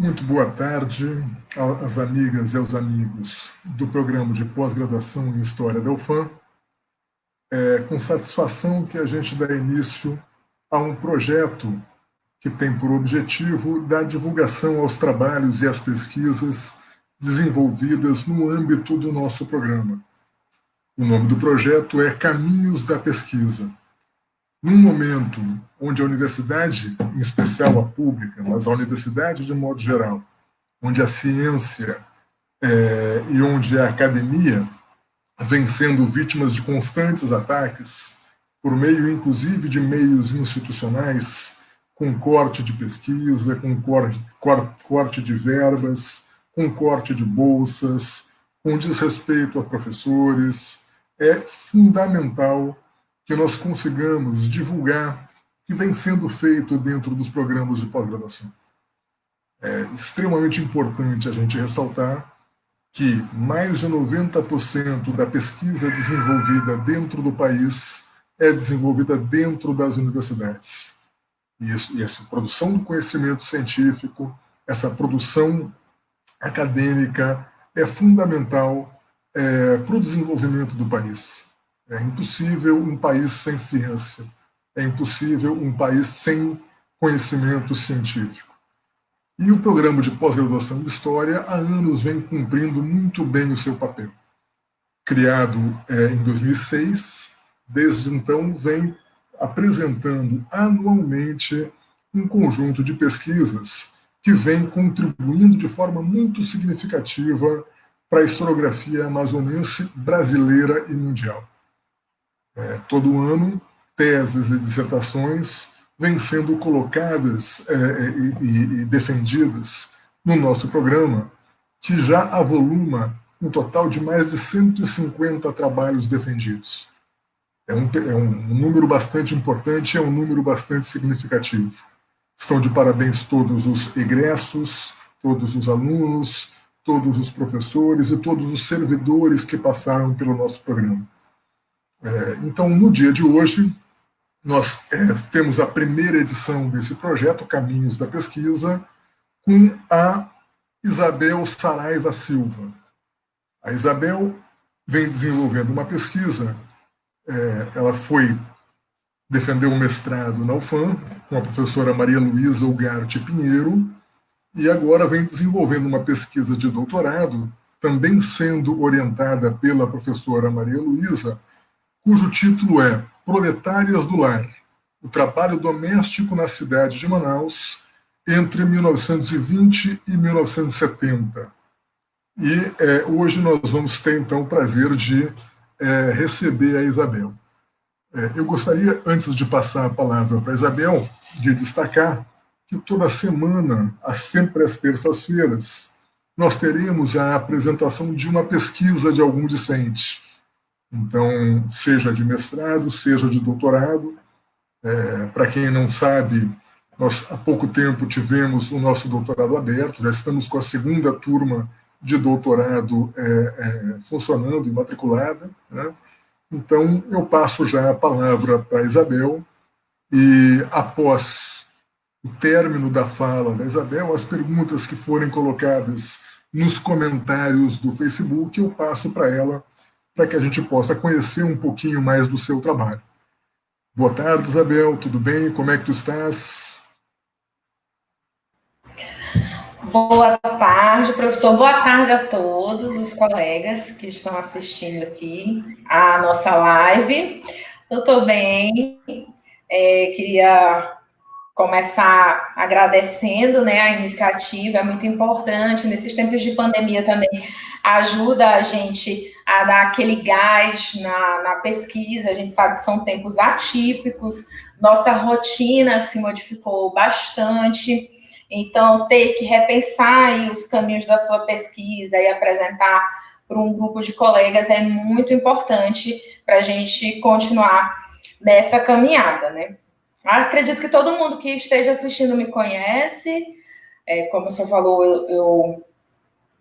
Muito boa tarde às amigas e aos amigos do programa de pós-graduação em História da UFAM. É com satisfação que a gente dá início a um projeto que tem por objetivo dar divulgação aos trabalhos e às pesquisas desenvolvidas no âmbito do nosso programa. O nome do projeto é Caminhos da Pesquisa. Num momento onde a universidade, em especial a pública, mas a universidade de modo geral, onde a ciência e onde a academia vem sendo vítimas de constantes ataques, por meio, inclusive, de meios institucionais, com corte de pesquisa, com corte de verbas, com corte de bolsas, com desrespeito a professores, é fundamental que nós consigamos divulgar o que vem sendo feito dentro dos programas de pós-graduação. É extremamente importante a gente ressaltar que mais de 90% da pesquisa desenvolvida dentro do país é desenvolvida dentro das universidades. E essa produção do conhecimento científico, essa produção acadêmica é fundamental para o desenvolvimento do país. É impossível um país sem ciência, é impossível um país sem conhecimento científico. E o programa de pós-graduação de História há anos vem cumprindo muito bem o seu papel. Criado em 2006, desde então vem apresentando anualmente um conjunto de pesquisas que vem contribuindo de forma muito significativa para a historiografia amazonense brasileira e mundial. Todo ano, teses e dissertações vêm sendo colocadas e defendidas no nosso programa, que já avoluma um total de mais de 150 trabalhos defendidos. É um número bastante importante, é um número bastante significativo. Estão de parabéns todos os egressos, todos os alunos, todos os professores e todos os servidores que passaram pelo nosso programa. Então, no dia de hoje, nós temos a primeira edição desse projeto, Caminhos da Pesquisa, com a Isabel Saraiva Silva. A Isabel vem desenvolvendo uma pesquisa, ela foi defender um mestrado na UFAM, com a professora Maria Luísa Ugarte Pinheiro, e agora vem desenvolvendo uma pesquisa de doutorado, também sendo orientada pela professora Maria Luísa, cujo título é Proletárias do Lar, o trabalho doméstico na cidade de Manaus entre 1920 e 1970. E hoje nós vamos ter, então, o prazer de receber a Isabel. Eu gostaria, antes de passar a palavra para a Isabel, de destacar que toda semana, sempre às terças-feiras, nós teremos a apresentação de uma pesquisa de algum discente. Então, seja de mestrado, seja de doutorado. Para quem não sabe, nós há pouco tempo tivemos o nosso doutorado aberto, já estamos com a segunda turma de doutorado funcionando e matriculada, né? Então, eu passo já a palavra para a Isabel e, após o término da fala da Isabel, as perguntas que forem colocadas nos comentários do Facebook, eu passo para ela, para que a gente possa conhecer um pouquinho mais do seu trabalho. Boa tarde, Isabel, tudo bem? Como é que tu estás? Boa tarde, professor. Boa tarde a todos os colegas que estão assistindo aqui a nossa live. Eu estou bem. Queria começar agradecendo, né, a iniciativa, é muito importante. Nesses tempos de pandemia também ajuda a gente a dar aquele gás na pesquisa. A gente sabe que são tempos atípicos, nossa rotina se modificou bastante. Então, ter que repensar aí os caminhos da sua pesquisa e apresentar para um grupo de colegas é muito importante para a gente continuar nessa caminhada, né? Acredito que todo mundo que esteja assistindo me conhece. Como o senhor falou, eu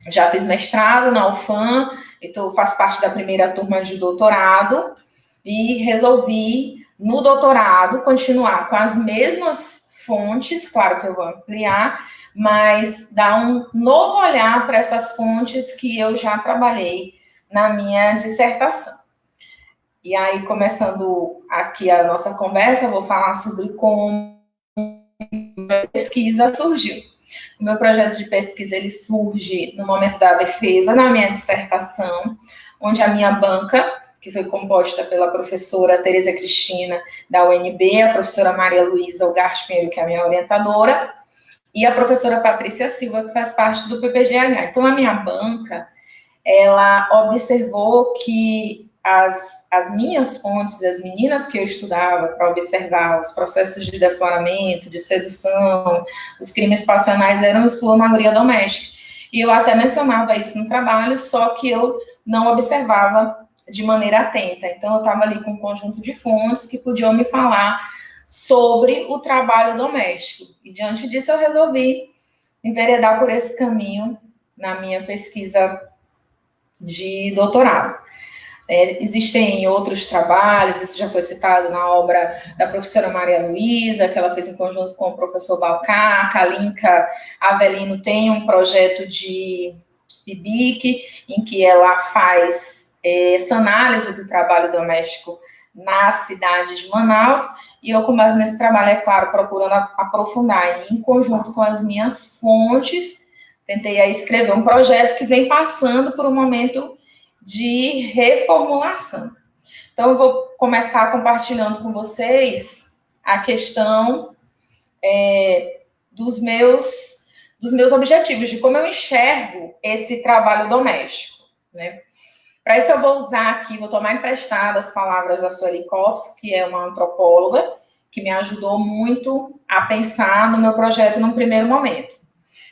já fiz mestrado na UFAM, então faço parte da primeira turma de doutorado e resolvi, no doutorado, continuar com as mesmas fontes, claro que eu vou ampliar, mas dá um novo olhar para essas fontes que eu já trabalhei na minha dissertação. E aí, começando aqui a nossa conversa, eu vou falar sobre como a pesquisa surgiu. O meu projeto de pesquisa ele surge no momento da defesa, na minha dissertação, onde a minha banca, que foi composta pela professora Tereza Cristina, da UNB, a professora Maria Luísa Ugarte Pinheiro, que é a minha orientadora, e a professora Patrícia Silva, que faz parte do PPGH. Então, a minha banca, ela observou que as minhas fontes, as meninas que eu estudava para observar os processos de defloramento, de sedução, os crimes passionais eram, em sua maioria, domésticos. E eu até mencionava isso no trabalho, só que eu não observava de maneira atenta. Então, eu estava ali com um conjunto de fontes que podiam me falar sobre o trabalho doméstico. E, diante disso, eu resolvi enveredar por esse caminho na minha pesquisa de doutorado. Existem outros trabalhos, isso já foi citado na obra da professora Maria Luísa, que ela fez em conjunto com o professor Balcar. A Kalinka Avelino tem um projeto de PIBIC, em que ela faz essa análise do trabalho doméstico na cidade de Manaus, e eu, com base nesse trabalho, é claro, procurando aprofundar, e em conjunto com as minhas fontes, tentei aí escrever um projeto que vem passando por um momento de reformulação. Então, eu vou começar compartilhando com vocês a questão dos meus objetivos, de como eu enxergo esse trabalho doméstico, né? Para isso, eu vou usar aqui, vou tomar emprestado as palavras da Sueli Kofs, que é uma antropóloga, que me ajudou muito a pensar no meu projeto num primeiro momento.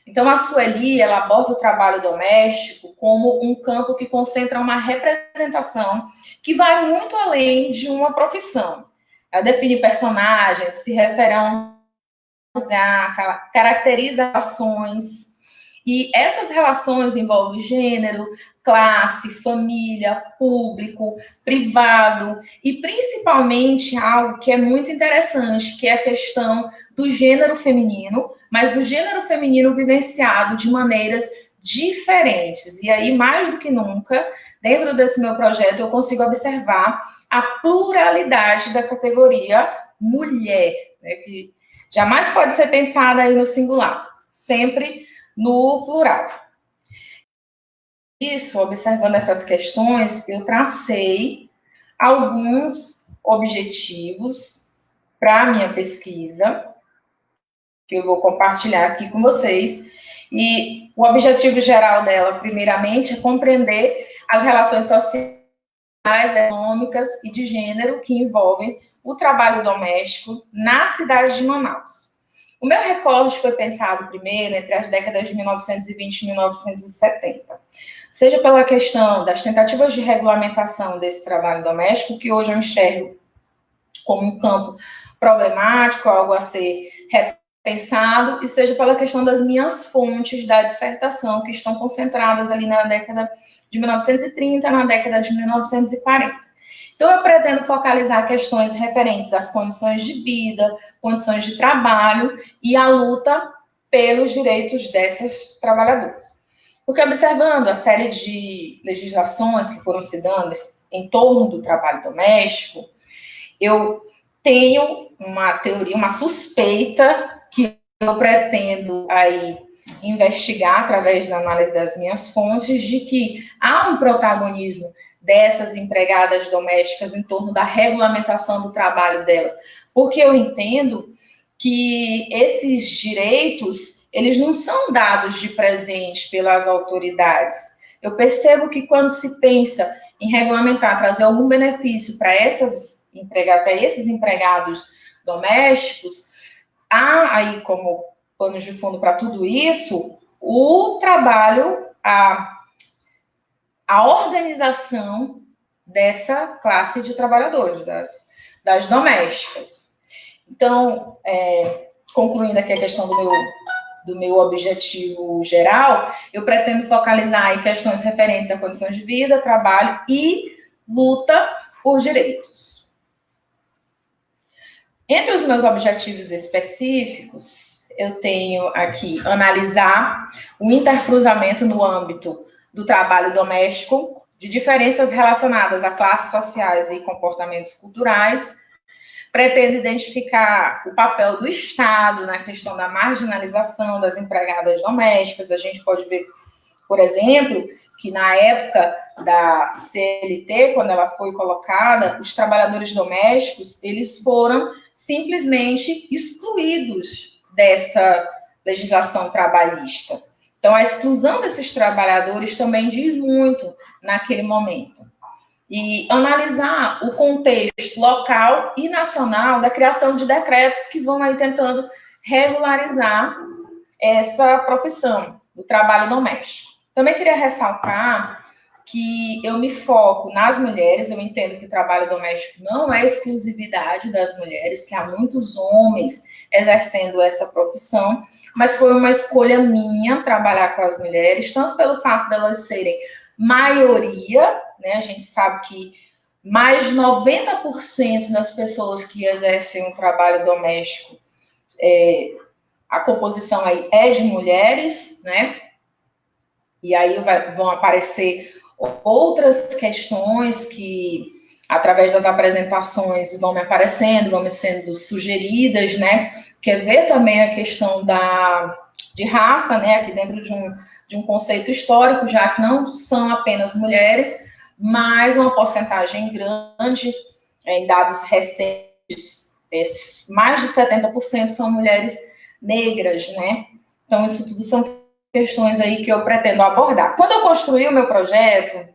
Então, a Sueli, ela aborda o trabalho doméstico como um campo que concentra uma representação que vai muito além de uma profissão. Ela define personagens, se refere a um lugar, caracteriza ações, e essas relações envolvem gênero, classe, família, público, privado, e principalmente algo que é muito interessante, que é a questão do gênero feminino, mas o gênero feminino vivenciado de maneiras diferentes. E aí, mais do que nunca, dentro desse meu projeto, eu consigo observar a pluralidade da categoria mulher, né, que jamais pode ser pensada aí no singular, sempre no plural. Isso, observando essas questões, eu tracei alguns objetivos para a minha pesquisa, que eu vou compartilhar aqui com vocês. E o objetivo geral dela, primeiramente, é compreender as relações sociais, econômicas e de gênero que envolvem o trabalho doméstico na cidade de Manaus. O meu recorte foi pensado primeiro entre as décadas de 1920 e 1970, seja pela questão das tentativas de regulamentação desse trabalho doméstico, que hoje eu enxergo como um campo problemático, algo a ser repensado, e seja pela questão das minhas fontes da dissertação, que estão concentradas ali na década de 1930, na década de 1940. Então, eu pretendo focalizar questões referentes às condições de vida, condições de trabalho e a luta pelos direitos dessas trabalhadoras. Porque, observando a série de legislações que foram se dando em torno do trabalho doméstico, eu tenho uma teoria, uma suspeita que eu pretendo aí investigar através da análise das minhas fontes, de que há um protagonismo dessas empregadas domésticas em torno da regulamentação do trabalho delas, porque eu entendo que esses direitos, eles não são dados de presente pelas autoridades. Eu percebo que quando se pensa em regulamentar, trazer algum benefício para esses empregados domésticos, há aí como pano de fundo para tudo isso o trabalho, a organização dessa classe de trabalhadores, das domésticas. Então, concluindo aqui a questão do meu objetivo geral, eu pretendo focalizar aí questões referentes a condições de vida, trabalho e luta por direitos. Entre os meus objetivos específicos, eu tenho aqui analisar o intercruzamento no âmbito do trabalho doméstico, de diferenças relacionadas a classes sociais e comportamentos culturais. Pretendo identificar o papel do Estado na questão da marginalização das empregadas domésticas. A gente pode ver, por exemplo, que na época da CLT, quando ela foi colocada, os trabalhadores domésticos, eles foram simplesmente excluídos dessa legislação trabalhista. Então, a exclusão desses trabalhadores também diz muito naquele momento. E analisar o contexto local e nacional da criação de decretos que vão aí tentando regularizar essa profissão do trabalho doméstico. Também queria ressaltar que eu me foco nas mulheres, eu entendo que o trabalho doméstico não é exclusividade das mulheres, que há muitos homens exercendo essa profissão, mas foi uma escolha minha trabalhar com as mulheres, tanto pelo fato delas serem maioria, né? A gente sabe que mais de 90% das pessoas que exercem o trabalho doméstico, a composição aí é de mulheres, né? E aí vão aparecer outras questões que, através das apresentações, vão me aparecendo, vão me sendo sugeridas, né? Quer ver também a questão de raça, né? Aqui dentro de um conceito histórico, já que não são apenas mulheres, mas uma porcentagem grande, em dados recentes, mais de 70% são mulheres negras, né? Então, isso tudo são questões aí que eu pretendo abordar. Quando eu construí o meu projeto,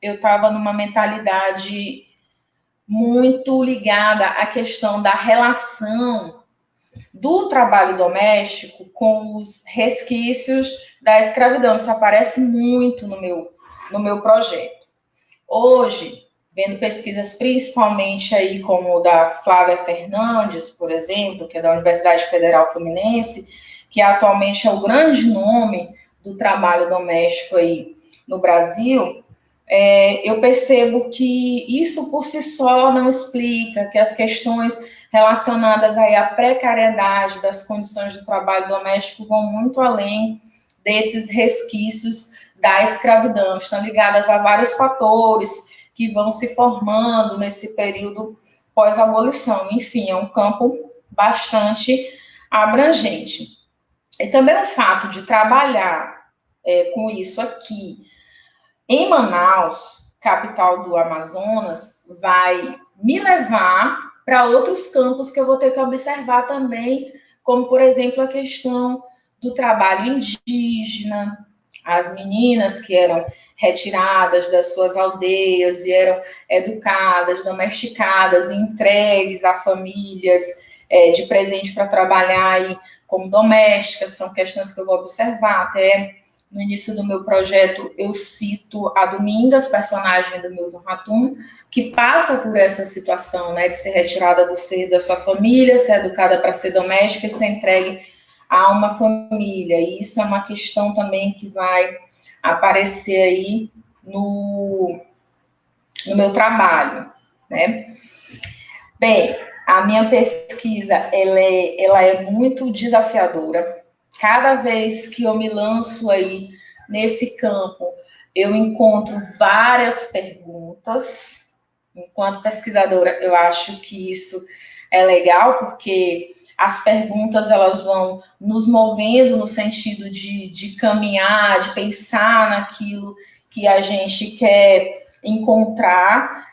eu estava numa mentalidade muito ligada à questão da relação do trabalho doméstico com os resquícios da escravidão. Isso aparece muito no meu projeto. Hoje, vendo pesquisas principalmente aí como o da Flávia Fernandes, por exemplo, que é da Universidade Federal Fluminense, que atualmente é o grande nome do trabalho doméstico aí no Brasil, eu percebo que isso por si só não explica, que as questões relacionadas aí à precariedade das condições de trabalho doméstico vão muito além desses resquícios da escravidão, estão ligadas a vários fatores que vão se formando nesse período pós-abolição. Enfim, é um campo bastante abrangente. E também o fato de trabalhar com isso aqui em Manaus, capital do Amazonas, vai me levar para outros campos que eu vou ter que observar também, como, por exemplo, a questão do trabalho indígena, as meninas que eram retiradas das suas aldeias e eram educadas, domesticadas e entregues a famílias de presente para trabalhar aí como domésticas, são questões que eu vou observar. Até no início do meu projeto, eu cito a Domingas, personagem do Milton Ratum, que passa por essa situação, né, de ser retirada do seio da sua família, ser educada para ser doméstica e ser entregue a uma família. E isso é uma questão também que vai aparecer aí no meu trabalho, né? Bem, a minha pesquisa, ela é muito desafiadora. Cada vez que eu me lanço aí nesse campo, eu encontro várias perguntas. Enquanto pesquisadora, eu acho que isso é legal, porque as perguntas, elas vão nos movendo no sentido de caminhar, de pensar naquilo que a gente quer encontrar.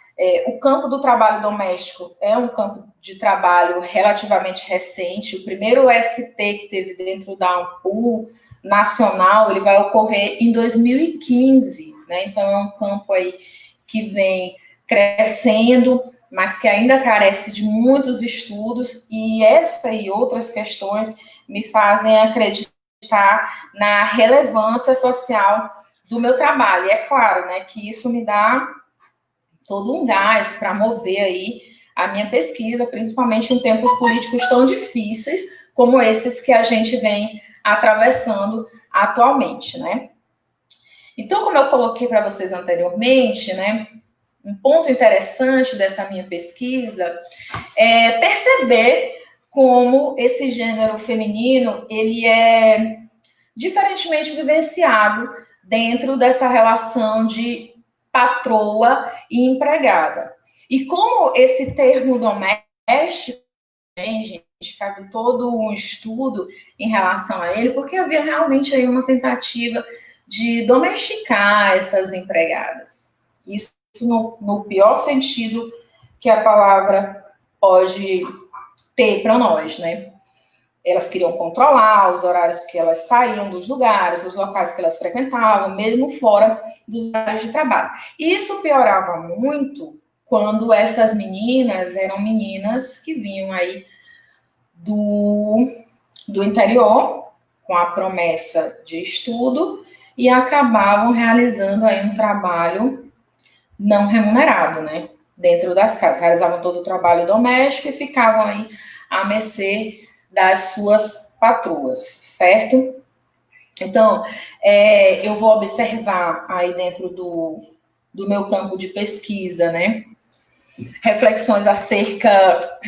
O campo do trabalho doméstico é um campo de trabalho relativamente recente. O primeiro ST que teve dentro da ANPUL nacional, ele vai ocorrer em 2015, né? Então, é um campo aí que vem crescendo, mas que ainda carece de muitos estudos, e essa e outras questões me fazem acreditar na relevância social do meu trabalho. E é claro, né, que isso me dá todo um gás para mover aí a minha pesquisa, principalmente em tempos políticos tão difíceis como esses que a gente vem atravessando atualmente, né? Então, como eu coloquei para vocês anteriormente, né, um ponto interessante dessa minha pesquisa é perceber como esse gênero feminino, ele é diferentemente vivenciado dentro dessa relação de patroa e empregada. E como esse termo doméstico, gente, cabe todo um estudo em relação a ele, porque havia realmente aí uma tentativa de domesticar essas empregadas. Isso no pior sentido que a palavra pode ter para nós, né? Elas queriam controlar os horários que elas saíam dos lugares, os locais que elas frequentavam, mesmo fora dos horários de trabalho. E isso piorava muito quando essas meninas eram meninas que vinham aí do interior, com a promessa de estudo, e acabavam realizando aí um trabalho não remunerado, né? Dentro das casas. Realizavam todo o trabalho doméstico e ficavam aí à mercê das suas patroas, certo? Então, eu vou observar aí dentro do meu campo de pesquisa, né? Reflexões acerca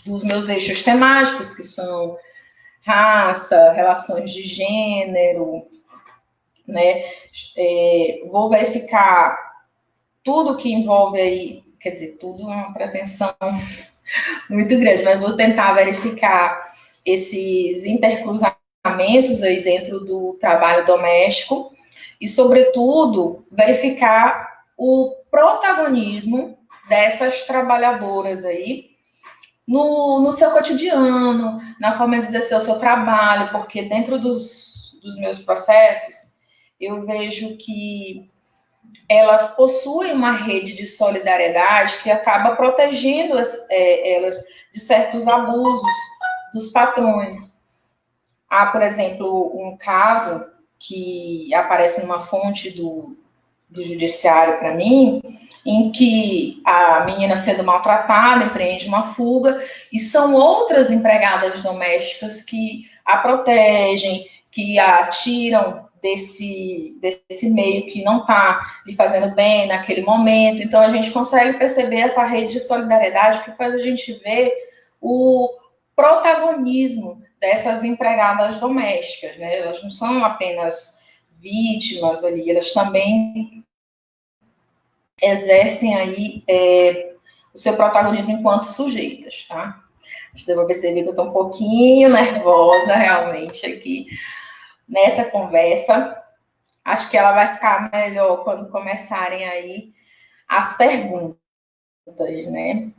dos meus eixos temáticos, que são raça, relações de gênero, né? Vou verificar tudo que envolve aí, quer dizer, tudo é uma pretensão muito grande, mas vou tentar verificar esses intercruzamentos aí dentro do trabalho doméstico e, sobretudo, verificar o protagonismo dessas trabalhadoras aí no seu cotidiano, na forma de exercer o seu trabalho, porque dentro dos meus processos eu vejo que elas possuem uma rede de solidariedade que acaba protegendo elas de certos abusos dos patrões. Há, por exemplo, um caso que aparece numa fonte do judiciário para mim, em que a menina sendo maltratada empreende uma fuga e são outras empregadas domésticas que a protegem, que a tiram desse meio que não está lhe fazendo bem naquele momento. Então, a gente consegue perceber essa rede de solidariedade que faz a gente ver o protagonismo dessas empregadas domésticas, né? Elas não são apenas vítimas ali, elas também exercem aí o seu protagonismo enquanto sujeitas, tá? Acho que eu vou perceber que eu estou um pouquinho nervosa realmente aqui nessa conversa. Acho que ela vai ficar melhor quando começarem aí as perguntas, né?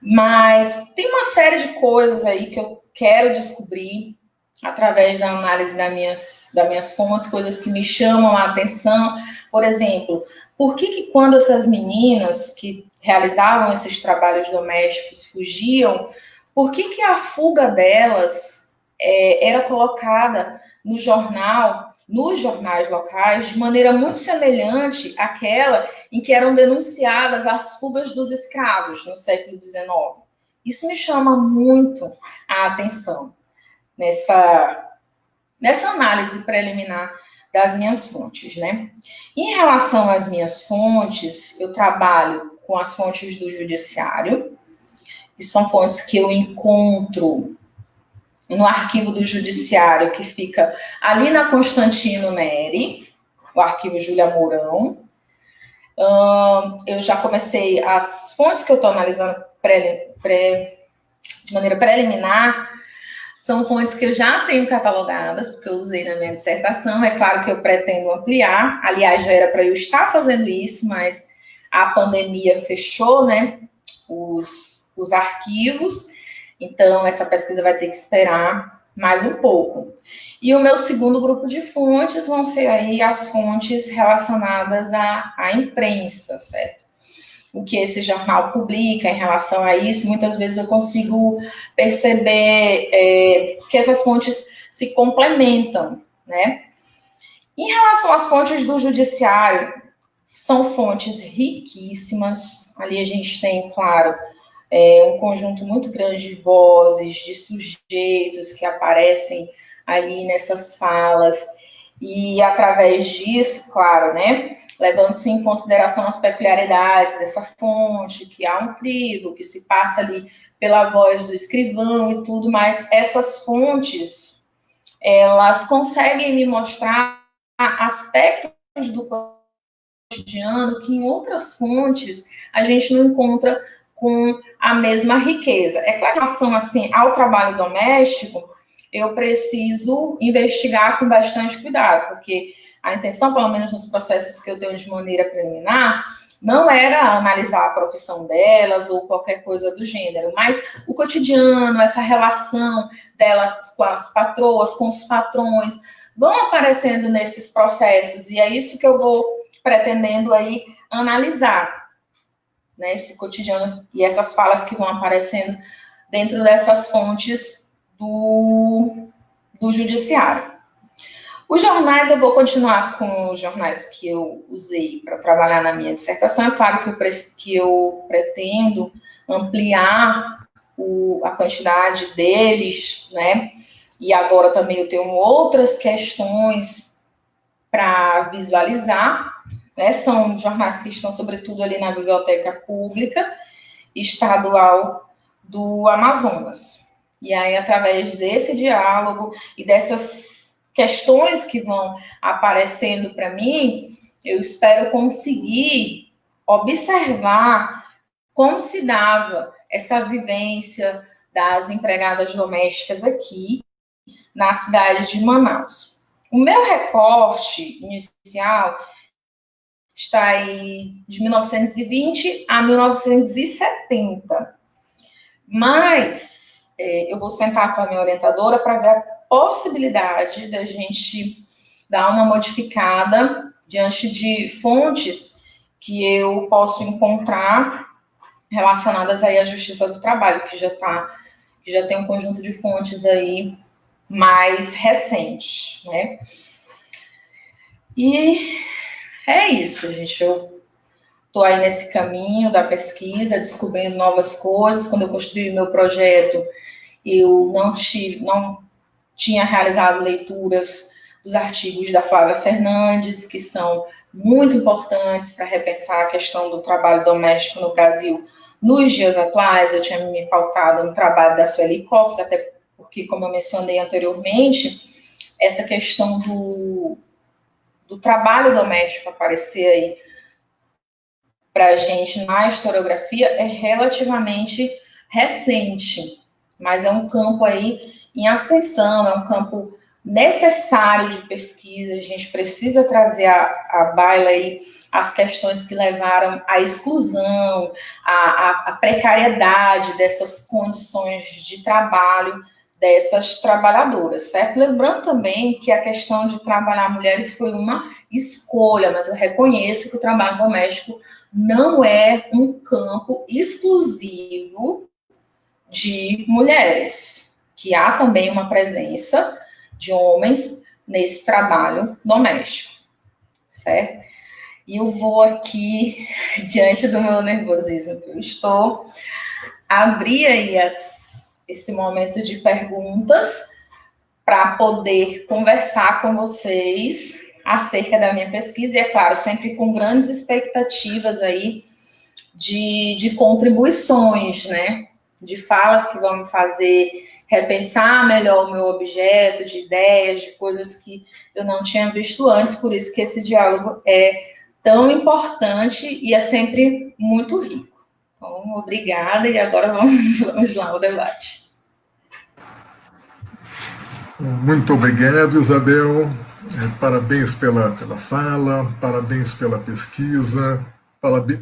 Mas tem uma série de coisas aí que eu quero descobrir através da análise das minhas fontes, coisas que me chamam a atenção. Por exemplo, por que quando essas meninas que realizavam esses trabalhos domésticos fugiam, por que a fuga delas era colocada no jornal, nos jornais locais, de maneira muito semelhante àquela em que eram denunciadas as fugas dos escravos no século XIX? Isso me chama muito a atenção nessa análise preliminar das minhas fontes, né? Em relação às minhas fontes, eu trabalho com as fontes do judiciário, que são fontes que eu encontro no arquivo do judiciário, que fica ali na Constantino Neri, o arquivo Júlia Mourão. Eu já comecei, as fontes que eu estou analisando de maneira preliminar, são fontes que eu já tenho catalogadas, porque eu usei na minha dissertação. É claro que eu pretendo ampliar. Aliás, já era para eu estar fazendo isso, mas a pandemia fechou, né, os arquivos. Então, essa pesquisa vai ter que esperar mais um pouco. E o meu segundo grupo de fontes vão ser aí as fontes relacionadas à imprensa, certo? O que esse jornal publica em relação a isso, muitas vezes eu consigo perceber que essas fontes se complementam, né? Em relação às fontes do judiciário, são fontes riquíssimas. Ali a gente tem, claro, um conjunto muito grande de vozes, de sujeitos que aparecem ali nessas falas, e através disso, claro, né, levando-se em consideração as peculiaridades dessa fonte, que há um crivo, que se passa ali pela voz do escrivão e tudo, mas essas fontes, elas conseguem me mostrar aspectos do cotidiano que em outras fontes a gente não encontra com a mesma riqueza. É claro, em relação assim, ao trabalho doméstico, eu preciso investigar com bastante cuidado, porque a intenção, pelo menos nos processos que eu tenho de maneira preliminar, não era analisar a profissão delas ou qualquer coisa do gênero, mas o cotidiano, essa relação delas com as patroas, com os patrões, vão aparecendo nesses processos, e é isso que eu vou pretendendo aí analisar, né, esse cotidiano e essas falas que vão aparecendo dentro dessas fontes do judiciário. Os jornais, eu vou continuar com os jornais que eu usei para trabalhar na minha dissertação. É claro que eu pretendo ampliar a quantidade deles, né? E agora também eu tenho outras questões para visualizar, né? São jornais que estão, sobretudo, ali na Biblioteca Pública Estadual do Amazonas. E aí, através desse diálogo e dessas questões que vão aparecendo para mim, eu espero conseguir observar como se dava essa vivência das empregadas domésticas aqui na cidade de Manaus. O meu recorte inicial está aí de 1920 a 1970. Mas eu vou sentar com a minha orientadora para ver a possibilidade da gente dar uma modificada diante de fontes que eu posso encontrar relacionadas aí à Justiça do Trabalho, que já tem um conjunto de fontes aí mais recente, né? E é isso, gente. Eu estou aí nesse caminho da pesquisa, descobrindo novas coisas. Quando eu construí meu projeto, eu não tinha realizado leituras dos artigos da Flávia Fernandes, que são muito importantes para repensar a questão do trabalho doméstico no Brasil nos dias atuais. Eu tinha me pautado no trabalho da Sueli Cox, até porque, como eu mencionei anteriormente, essa questão do trabalho doméstico aparecer aí para a gente na historiografia é relativamente recente, mas é um campo aí em ascensão, é um campo necessário de pesquisa. A gente precisa trazer à baila aí as questões que levaram à exclusão, à precariedade dessas condições de trabalho dessas trabalhadoras, certo? Lembrando também que a questão de trabalhar mulheres foi uma escolha, mas eu reconheço que o trabalho doméstico não é um campo exclusivo de mulheres, que há também uma presença de homens nesse trabalho doméstico, certo? E eu vou aqui, diante do meu nervosismo que eu estou, abrir aí esse momento de perguntas para poder conversar com vocês acerca da minha pesquisa, e é claro, sempre com grandes expectativas aí de contribuições, né? De falas que vão me fazer repensar melhor o meu objeto, de ideias, de coisas que eu não tinha visto antes. Por isso que esse diálogo é tão importante e é sempre muito rico. Então, obrigada, e agora vamos lá ao debate. Muito obrigado, Isabel. Parabéns pela fala, parabéns pela pesquisa,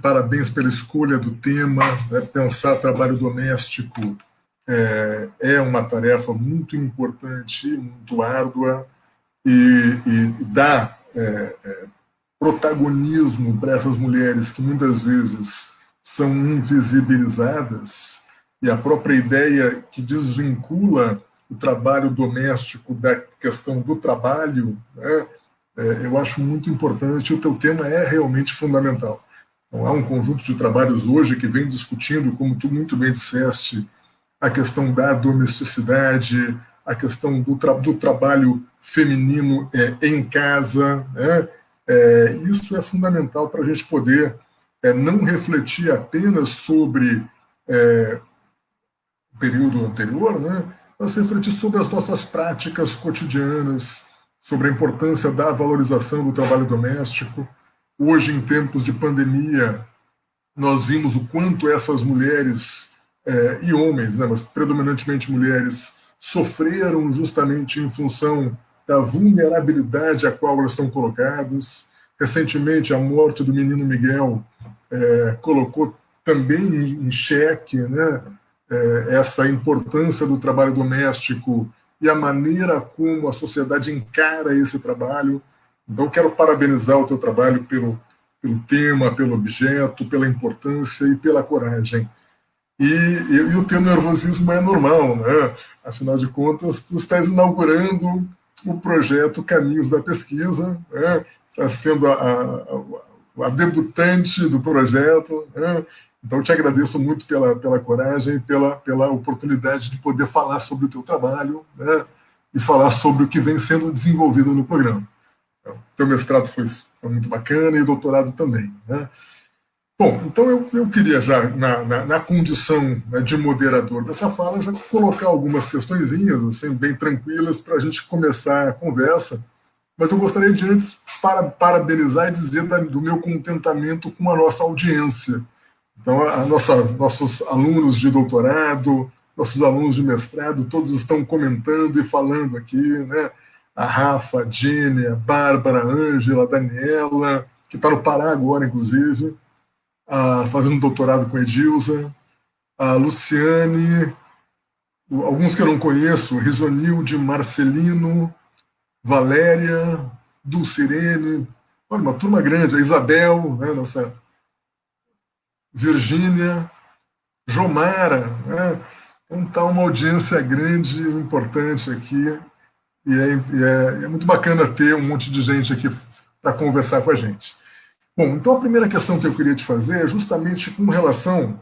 parabéns pela escolha do tema. Pensar trabalho doméstico é uma tarefa muito importante, muito árdua, e dá protagonismo para essas mulheres que muitas vezes são invisibilizadas, e a própria ideia que desvincula o trabalho doméstico da questão do trabalho, né, eu acho muito importante. O teu tema é realmente fundamental. Então, há um conjunto de trabalhos hoje que vem discutindo, como tu muito bem disseste, a questão da domesticidade, a questão do trabalho feminino em casa, né, Isso é fundamental para a gente poder não refletir apenas sobre o período anterior, né, mas refletir sobre as nossas práticas cotidianas, sobre a importância da valorização do trabalho doméstico. Hoje, em tempos de pandemia, nós vimos o quanto essas mulheres e homens, né, mas predominantemente mulheres, sofreram justamente em função da vulnerabilidade a qual elas estão colocadas. Recentemente, a morte do menino Miguel colocou também em xeque, né, essa importância do trabalho doméstico e a maneira como a sociedade encara esse trabalho. Então, quero parabenizar o teu trabalho pelo tema, pelo objeto, pela importância e pela coragem. E o teu nervosismo é normal, né? Afinal de contas, tu estás inaugurando o projeto Caminhos da Pesquisa, né? Está sendo a debutante do projeto, né? Então, te agradeço muito pela coragem e pela oportunidade de poder falar sobre o teu trabalho, né? E falar sobre o que vem sendo desenvolvido no programa. O teu mestrado foi muito bacana e o doutorado também, né? Bom, então eu queria já, na condição, né, de moderador dessa fala, já colocar algumas questõezinhas, assim, bem tranquilas, para a gente começar a conversa, mas eu gostaria de antes parabenizar e dizer do meu contentamento com a nossa audiência. Então, nossos alunos de doutorado, nossos alunos de mestrado, todos estão comentando e falando aqui, né? A Rafa, a Jenny, a Bárbara, a Ângela, a Daniela, que está no Pará agora, inclusive, fazendo doutorado com a Edilza, a Luciane, alguns que eu não conheço, Risonilde, Marcelino, Valéria, Dulcirene, olha, uma turma grande, a Isabel, né, nossa Virgínia, Jomara, né? Então está uma audiência grande, importante aqui, e é muito bacana ter um monte de gente aqui para conversar com a gente. Bom, então a primeira questão que eu queria te fazer é justamente com relação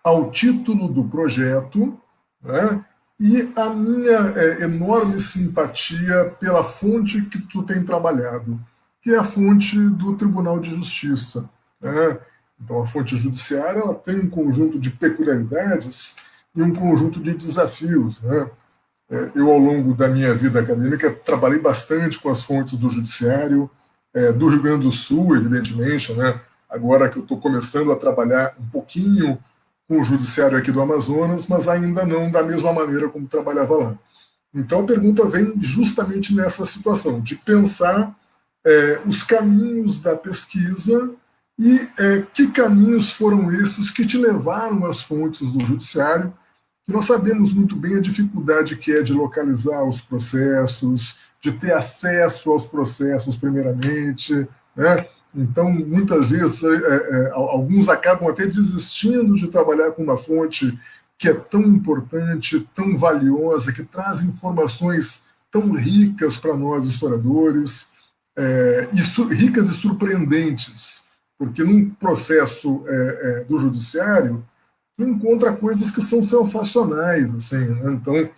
ao título do projeto, né, e a minha enorme simpatia pela fonte que tu tem trabalhado, que é a fonte do Tribunal de Justiça, né? Então, a fonte judiciária ela tem um conjunto de peculiaridades e um conjunto de desafios, né? Eu, ao longo da minha vida acadêmica, trabalhei bastante com as fontes do judiciário, do Rio Grande do Sul, evidentemente, né? Agora que eu estou começando a trabalhar um pouquinho com o judiciário aqui do Amazonas, mas ainda não da mesma maneira como trabalhava lá. Então, a pergunta vem justamente nessa situação, de pensar os caminhos da pesquisa e que caminhos foram esses que te levaram às fontes do judiciário, que nós sabemos muito bem a dificuldade que é de localizar os processos, de ter acesso aos processos primeiramente, né? Então, muitas vezes, alguns acabam até desistindo de trabalhar com uma fonte que é tão importante, tão valiosa, que traz informações tão ricas para nós historiadores, ricas e surpreendentes, porque num processo do judiciário, tu encontra coisas que são sensacionais, assim, né? Então,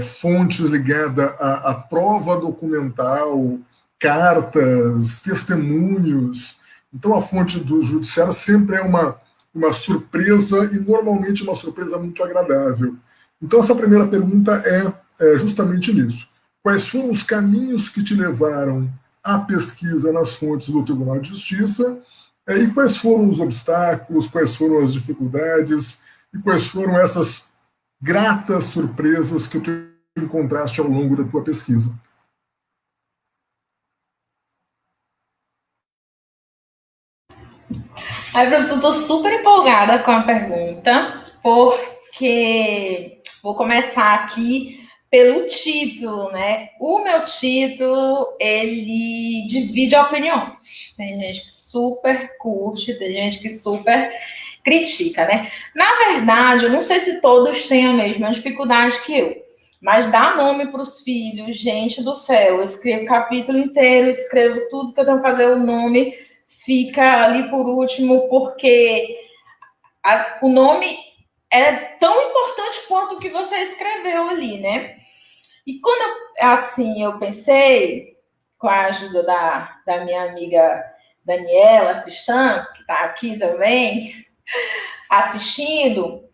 fontes ligadas à prova documental, cartas, testemunhos. Então, a fonte do judiciário sempre é uma surpresa e, normalmente, uma surpresa muito agradável. Então, essa primeira pergunta é justamente nisso. Quais foram os caminhos que te levaram à pesquisa nas fontes do Tribunal de Justiça e quais foram os obstáculos, quais foram as dificuldades e quais foram essas gratas surpresas que tu encontraste ao longo da tua pesquisa? Aí, professor, estou super empolgada com a pergunta, porque vou começar aqui pelo título, né? O meu título, ele divide opiniões. Tem gente que super curte, tem gente que super critica, né? Na verdade, eu não sei se todos têm a mesma dificuldade que eu, mas dar nome para os filhos, gente do céu, eu escrevo o capítulo inteiro, escrevo tudo que eu tenho que fazer, o nome fica ali por último, porque o nome é tão importante quanto o que você escreveu ali, né? E quando assim eu pensei, com a ajuda da minha amiga Daniela Cristã, que está aqui também assistindo,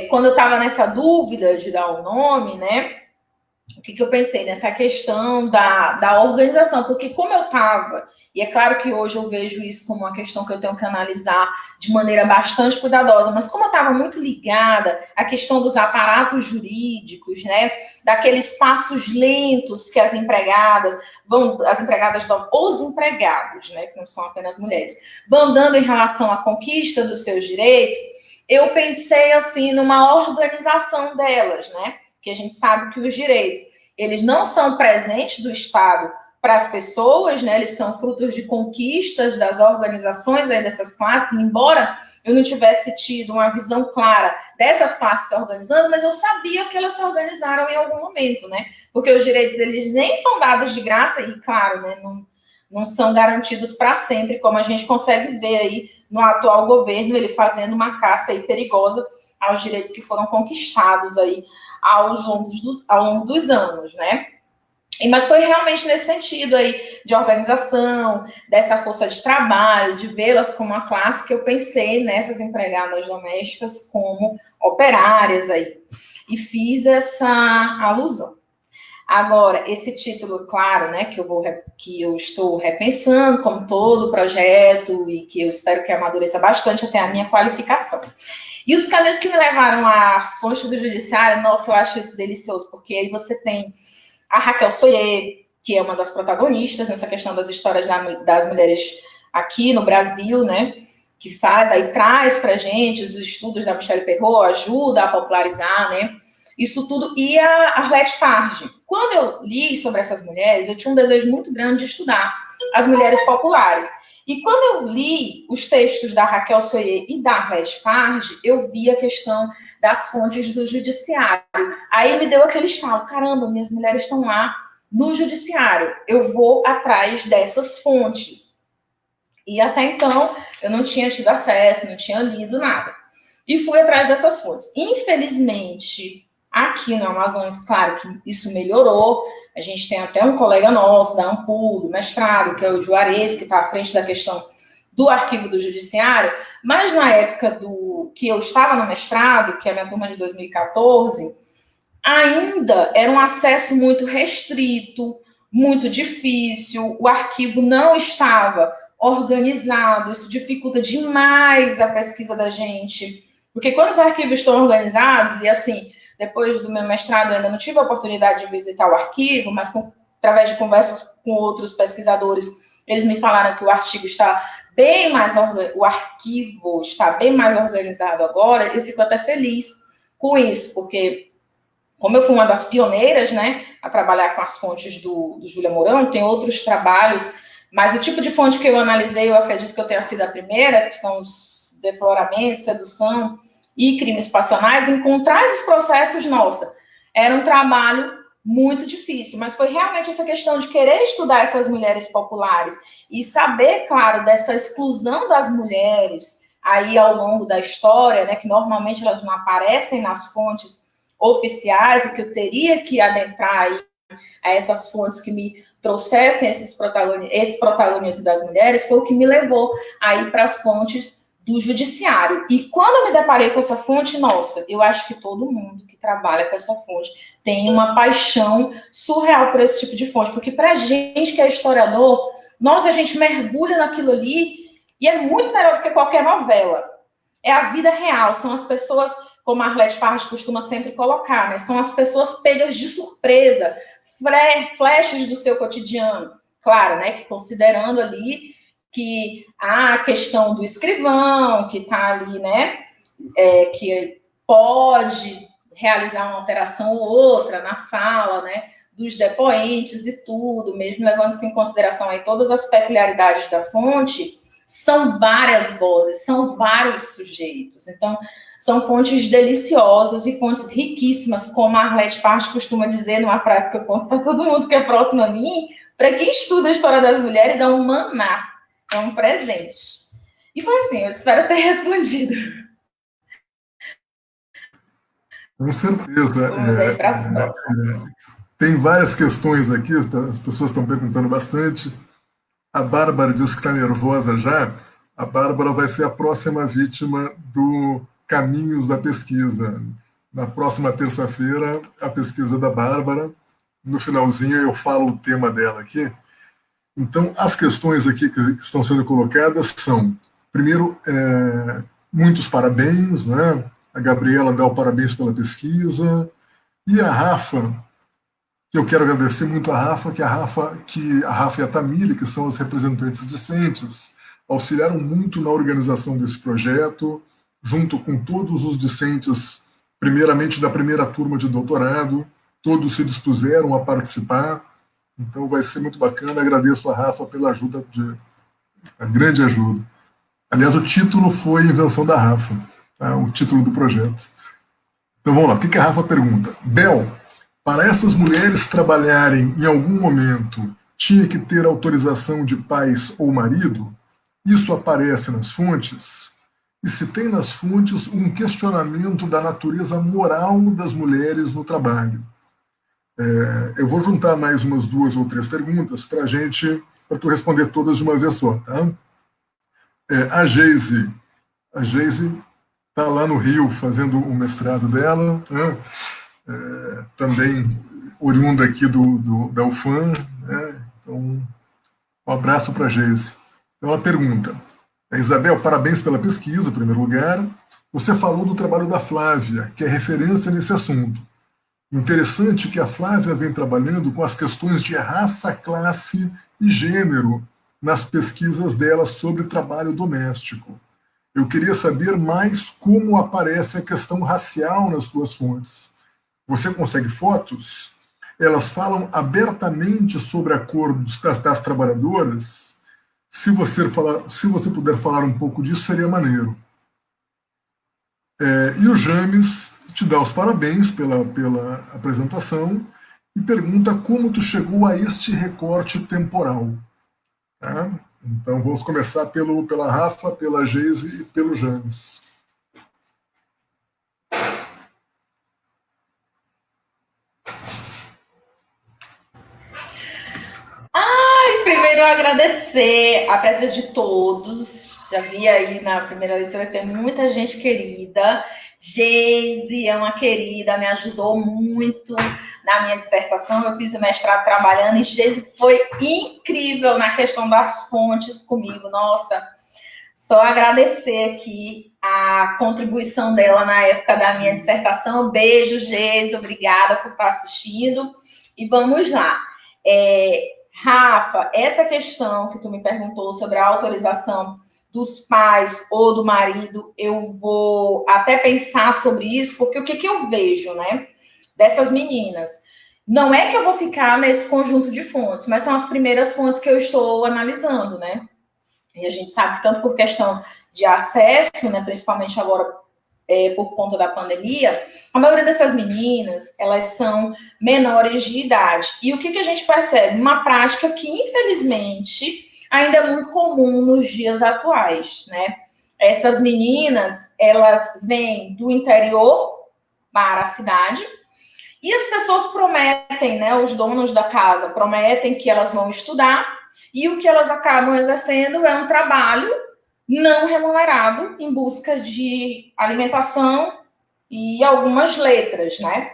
quando eu estava nessa dúvida de dar o nome, né? O que eu pensei nessa questão da organização, porque como eu estava, e é claro que hoje eu vejo isso como uma questão que eu tenho que analisar de maneira bastante cuidadosa, mas como eu estava muito ligada à questão dos aparatos jurídicos, né, daqueles passos lentos que as empregadas dão, ou os empregados, né, que não são apenas mulheres, vão dando em relação à conquista dos seus direitos, eu pensei assim numa organização delas, né? Que a gente sabe que os direitos, eles não são presentes do Estado para as pessoas, né? Eles são frutos de conquistas das organizações aí dessas classes, embora eu não tivesse tido uma visão clara dessas classes se organizando, mas eu sabia que elas se organizaram em algum momento, né? Porque os direitos, eles nem são dados de graça e, claro, né, não são garantidos para sempre, como a gente consegue ver aí no atual governo, ele fazendo uma caça aí perigosa aos direitos que foram conquistados aí ao longo dos anos, né? Mas foi realmente nesse sentido aí de organização, dessa força de trabalho, de vê-las como uma classe que eu pensei nessas empregadas domésticas como operárias aí. E fiz essa alusão. Agora, esse título, claro, né, que eu estou repensando, como todo o projeto, e que eu espero que amadureça bastante até a minha qualificação. E os caminhos que me levaram às fontes do judiciário, nossa, eu acho isso delicioso, porque aí você tem a Raquel Soyer, que é uma das protagonistas nessa questão das histórias das mulheres aqui no Brasil, né, que traz pra gente os estudos da Michelle Perrot, ajuda a popularizar, né, isso tudo, e a Arlette Farge. Quando eu li sobre essas mulheres, eu tinha um desejo muito grande de estudar as mulheres populares. E quando eu li os textos da Raquel Soyer e da Arlette Farge, eu vi a questão das fontes do judiciário. Aí me deu aquele estalo, caramba, minhas mulheres estão lá no judiciário, eu vou atrás dessas fontes. E até então, eu não tinha tido acesso, não tinha lido nada. E fui atrás dessas fontes. Infelizmente, aqui no Amazonas, claro que isso melhorou. A gente tem até um colega nosso da Ampul, do mestrado, que é o Juarez, que está à frente da questão do arquivo do judiciário. Mas na época que eu estava no mestrado, que é a minha turma de 2014, ainda era um acesso muito restrito, muito difícil, o arquivo não estava organizado, isso dificulta demais a pesquisa da gente, porque quando os arquivos estão organizados, e assim, depois do meu mestrado eu ainda não tive a oportunidade de visitar o arquivo, mas através de conversas com outros pesquisadores, eles me falaram que o artigo está bem mais, o arquivo está bem mais organizado agora, eu fico até feliz com isso, porque como eu fui uma das pioneiras, né, a trabalhar com as fontes do Júlia Mourão, tem outros trabalhos, mas o tipo de fonte que eu analisei, eu acredito que eu tenha sido a primeira, que são os defloramentos, sedução e crimes passionais, encontrar esses processos, nossa, era um trabalho muito difícil, mas foi realmente essa questão de querer estudar essas mulheres populares e saber, claro, dessa exclusão das mulheres aí ao longo da história, né, que normalmente elas não aparecem nas fontes oficiais e que eu teria que adentrar aí a essas fontes que me trouxessem esse protagonismo das mulheres, foi o que me levou aí para as fontes do judiciário. E quando eu me deparei com essa fonte, nossa, eu acho que todo mundo que trabalha com essa fonte tem uma paixão surreal por esse tipo de fonte, porque para a gente que é historiador, nossa, a gente mergulha naquilo ali e é muito melhor do que qualquer novela. É a vida real, são as pessoas, como a Arlette Farge costuma sempre colocar, né? São as pessoas pegas de surpresa, flashes do seu cotidiano. Claro, né? Que considerando ali que a questão do escrivão, que está ali, né? Que pode realizar uma alteração ou outra na fala, né? Dos depoentes e tudo, mesmo levando-se em consideração aí todas as peculiaridades da fonte, são várias vozes, são vários sujeitos. Então, são fontes deliciosas e fontes riquíssimas, como a Arlette Farge costuma dizer numa frase que eu conto para todo mundo que é próximo a mim, para quem estuda a história das mulheres, é um maná, é um presente. E foi assim, eu espero ter respondido. Com certeza. Vamos aí para as próximas. Tem várias questões aqui, as pessoas estão perguntando bastante. A Bárbara diz que está nervosa já. A Bárbara vai ser a próxima vítima do Caminhos da Pesquisa. Na próxima terça-feira, a pesquisa da Bárbara. No finalzinho, eu falo o tema dela aqui. Então, as questões aqui que estão sendo colocadas são, primeiro, muitos parabéns, né? A Gabriela dá o parabéns pela pesquisa. E a Rafa, que eu quero agradecer muito a Rafa, que a Rafa e a Tamile, que são as representantes discentes, auxiliaram muito na organização desse projeto, junto com todos os discentes, primeiramente da primeira turma de doutorado, todos se dispuseram a participar, então vai ser muito bacana. Agradeço a Rafa pela ajuda, a grande ajuda. Aliás, o título foi invenção da Rafa, tá? O título do projeto. Então vamos lá, o que a Rafa pergunta? Bel, para essas mulheres trabalharem em algum momento, tinha que ter autorização de pais ou marido? Isso aparece nas fontes? E se tem nas fontes um questionamento da natureza moral das mulheres no trabalho? Eu vou juntar mais umas 2 ou 3 perguntas para tu responder todas de uma vez só, tá? A Geise está lá no Rio fazendo o mestrado dela, né? Também oriunda aqui da UFAM, né? Então, um abraço para a Geise. Então, ela pergunta, Isabel, parabéns pela pesquisa, em primeiro lugar. Você falou do trabalho da Flávia, que é referência nesse assunto. Interessante que a Flávia vem trabalhando com as questões de raça, classe e gênero nas pesquisas dela sobre trabalho doméstico. Eu queria saber mais como aparece a questão racial nas suas fontes. Você consegue fotos? Elas falam abertamente sobre a cor das trabalhadoras? Se você puder falar um pouco disso, seria maneiro. E o James te dá os parabéns pela apresentação e pergunta como tu chegou a este recorte temporal. Tá? Então vamos começar pela Rafa, pela Geise e pelo James. Primeiro, agradecer a presença de todos. Já vi aí na primeira lista que tem muita gente querida. Geise é uma querida, me ajudou muito na minha dissertação. Eu fiz o mestrado trabalhando e Geise foi incrível na questão das fontes comigo. Nossa, só agradecer aqui a contribuição dela na época da minha dissertação. Beijo, Geise, obrigada por estar assistindo. E vamos lá. Rafa, essa questão que tu me perguntou sobre a autorização dos pais ou do marido, eu vou até pensar sobre isso, porque o que eu vejo, né, dessas meninas? Não é que eu vou ficar nesse conjunto de fontes, mas são as primeiras fontes que eu estou analisando, né? E a gente sabe que tanto por questão de acesso, né, principalmente agora por conta da pandemia, a maioria dessas meninas, elas são menores de idade. E o que a gente percebe? Uma prática que, infelizmente, ainda é muito comum nos dias atuais, né? Essas meninas, elas vêm do interior para a cidade e as pessoas prometem, né? Os donos da casa prometem que elas vão estudar e o que elas acabam exercendo é um trabalho não remunerado em busca de alimentação e algumas letras, né?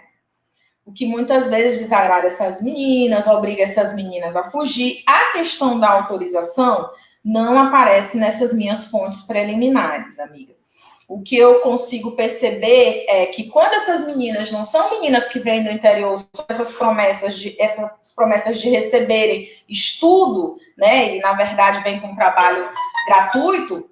O que muitas vezes desagrada essas meninas, obriga essas meninas a fugir. A questão da autorização não aparece nessas minhas fontes preliminares, amiga. O que eu consigo perceber é que quando essas meninas não são meninas que vêm do interior, são essas promessas de receberem estudo, né? E na verdade vêm com trabalho gratuito,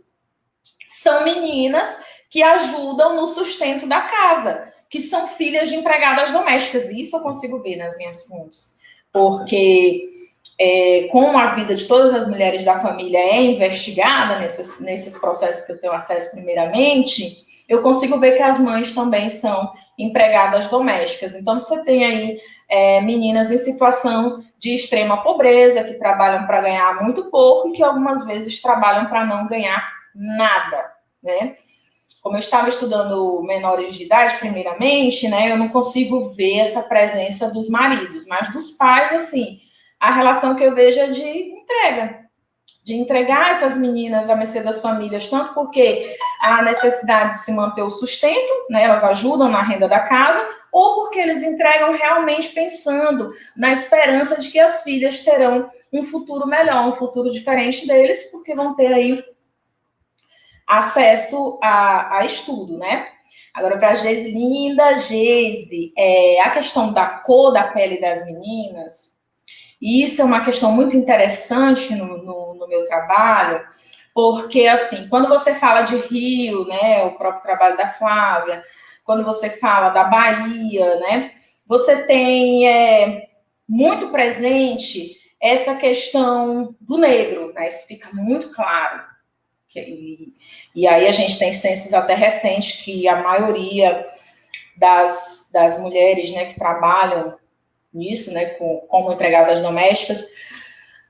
são meninas que ajudam no sustento da casa, que são filhas de empregadas domésticas. E isso eu consigo ver nas minhas fontes. Porque como a vida de todas as mulheres da família é investigada nesses processos que eu tenho acesso primeiramente, eu consigo ver que as mães também são empregadas domésticas. Então, você tem aí meninas em situação de extrema pobreza, que trabalham para ganhar muito pouco e que algumas vezes trabalham para não ganhar nada, né? como eu estava estudando menores de idade, primeiramente, né, eu não consigo ver essa presença dos maridos, mas dos pais, assim, a relação que eu vejo é de entregar essas meninas à mercê das famílias, tanto porque há necessidade de se manter o sustento, né, elas ajudam na renda da casa, ou porque eles entregam realmente pensando na esperança de que as filhas terão um futuro melhor, um futuro diferente deles, porque vão ter aí acesso a estudo, né? Agora, para a Geise, linda Geise, a questão da cor da pele das meninas, e isso é uma questão muito interessante no meu trabalho, porque, assim, quando você fala de Rio, né, o próprio trabalho da Flávia, quando você fala da Bahia, né, você tem muito presente essa questão do negro, né, isso fica muito claro. E aí a gente tem censos até recentes que a maioria das mulheres, né, que trabalham nisso, né, como empregadas domésticas,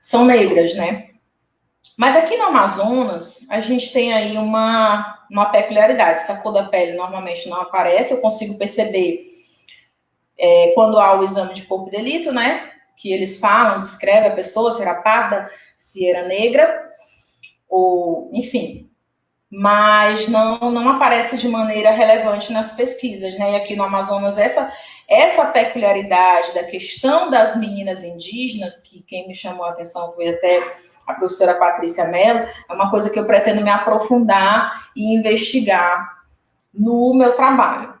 são negras, né? Mas aqui no Amazonas, a gente tem aí uma peculiaridade. Essa cor da pele normalmente não aparece, eu consigo perceber quando há o exame de corpo de delito, né? Que eles falam, descreve a pessoa, se era parda, se era negra, ou enfim. Mas não aparece de maneira relevante nas pesquisas, né? E aqui no Amazonas, essa peculiaridade da questão das meninas indígenas, que quem me chamou a atenção foi até a professora Patrícia Mello, é uma coisa que eu pretendo me aprofundar e investigar no meu trabalho.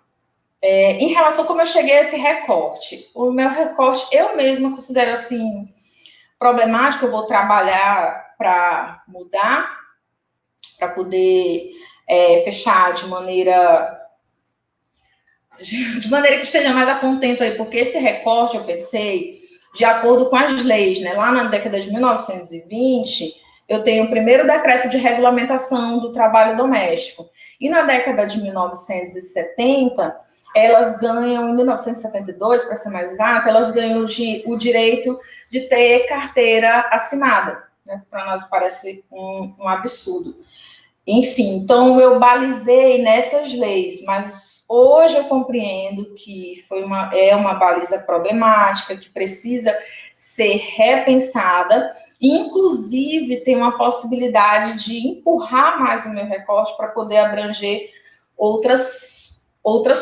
Em relação a como eu cheguei a esse recorte, o meu recorte eu mesma considero assim problemático, eu vou trabalhar para mudar, para poder fechar de maneira que esteja mais a contento aí, porque esse recorte, eu pensei, de acordo com as leis, né? Lá na década de 1920, eu tenho o primeiro decreto de regulamentação do trabalho doméstico. E na década de 1970, elas ganham, em 1972, para ser mais exata, elas ganham o direito de ter carteira assinada. Né? Para nós parece um absurdo. Enfim, então eu balizei nessas leis, mas hoje eu compreendo que é uma baliza problemática, que precisa ser repensada, e inclusive tem uma possibilidade de empurrar mais o meu recorte para poder abranger outras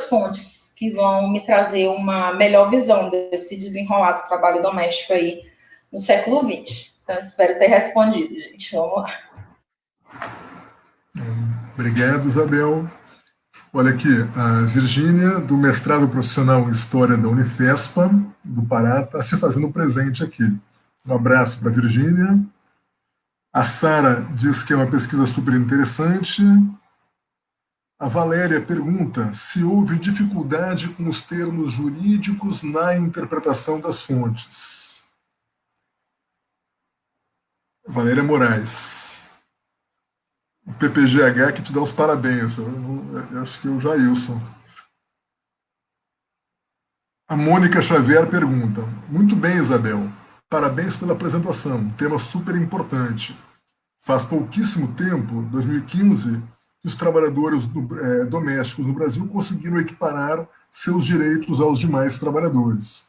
fontes que vão me trazer uma melhor visão desse desenrolar do trabalho doméstico aí no século XX. Então, espero ter respondido, gente. Vamos lá. Obrigado, Isabel. Olha aqui, a Virgínia, do mestrado profissional em História da Unifespa, do Pará, está se fazendo presente aqui. Um abraço para a Virgínia. A Sara diz que é uma pesquisa super interessante. A Valéria pergunta se houve dificuldade com os termos jurídicos na interpretação das fontes. Valéria Moraes. O PPGH que te dá os parabéns. Eu acho que é o Jailson. A Mônica Xavier pergunta: muito bem, Isabel. Parabéns pela apresentação. Tema super importante. Faz pouquíssimo tempo, 2015, que os trabalhadores domésticos no Brasil conseguiram equiparar seus direitos aos demais trabalhadores.